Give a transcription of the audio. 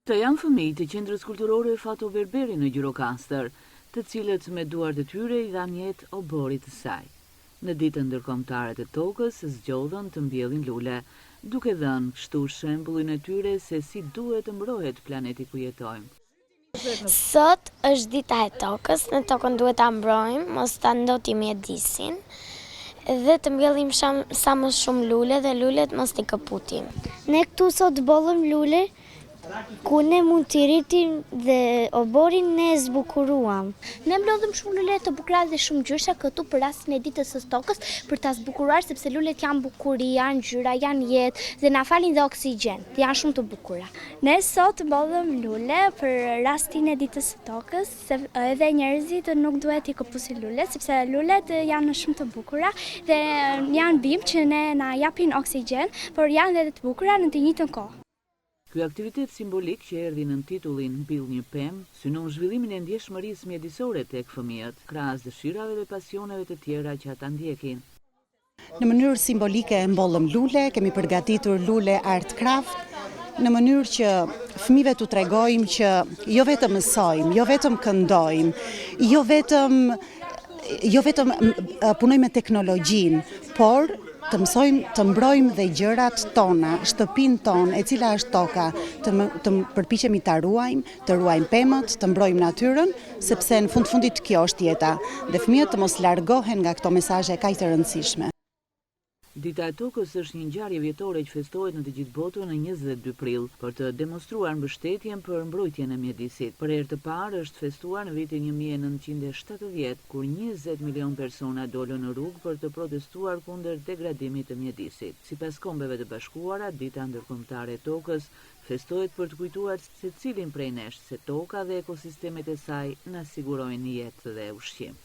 Këta janë fëmijë të qendrës kulturore Fato Berberi në Gjirokastër, të cilët me duart e tyre i dhanë jetë oborit të saj. Në ditën ndërkombëtare të tokës zgjodhën të mbjellin lule, duke dhënë kështu shembullin e tyre se si duhet të mbrohet planeti ku jetojmë. Sot është dita e tokës, në tokën duhet ta mbrojmë, mos ta ndotim mjedisin dhe të mbjellim sa më shumë lule dhe lulet mos t'i kaputim. Ne këtu sot bollëm lule ku ne mund t'i rritim dhe oborin ne zbukuruam. Ne mblodhëm shumë lule të bukura dhe shumë ngjyra këtu për rastin e ditës së tokës për ta zbukuruar sepse lulet janë bukuri, janë ngjyra, janë jetë dhe na falin dhe oksigjen. Janë shumë të bukura. Ne sot mbollëm lule për rastin e ditës së tokës, se edhe njerëzit nuk duhet i kapusin lulet sepse lulet janë shumë të bukura dhe janë bimë që ne na japin oksigjen, por janë edhe të bukura në të njëjtën kohë. Ky aktivitet simbolik që erdhi në titullin Mbill një pemë, synon zhvillimin e ndjeshmërisë mjedisore tek fëmijët, krahas dëshirave dhe pasioneve të tjera që ata ndjekin. Në mënyrë simbolike mbollëm lule, kemi përgatitur lule art craft, në mënyrë që fëmijëve t'u tregojmë që jo vetëm mësojmë, jo vetëm këndojmë, jo vetëm punojmë me teknologjinë, por të mësojmë të mbrojmë dhe gjërat tona, shtëpinë tonë, e cila është toka, të përpiqemi ta ruajmë, të ruajmë pemët, të mbrojmë natyrën, sepse në fundit kjo është jeta, dhe fëmijët të mos largohen nga këto mesazhe kaq të rëndësishme. Dita e tokës është një ngjarje vjetore që festohet në të gjithë botën në 22 prill për të demonstruar mbështetjen për mbrojtjen e mjedisit. Për herë të parë është festuar në vitin 1970, kur 20 milion persona dolën në rrugë për të protestuar kundër degradimit të mjedisit. Sipas Kombeve të Bashkuara, dita ndërkombëtare e tokës festohet për të kujtuar secilin prej nesh se toka dhe ekosistemet e saj na sigurojnë jetë dhe ushqim.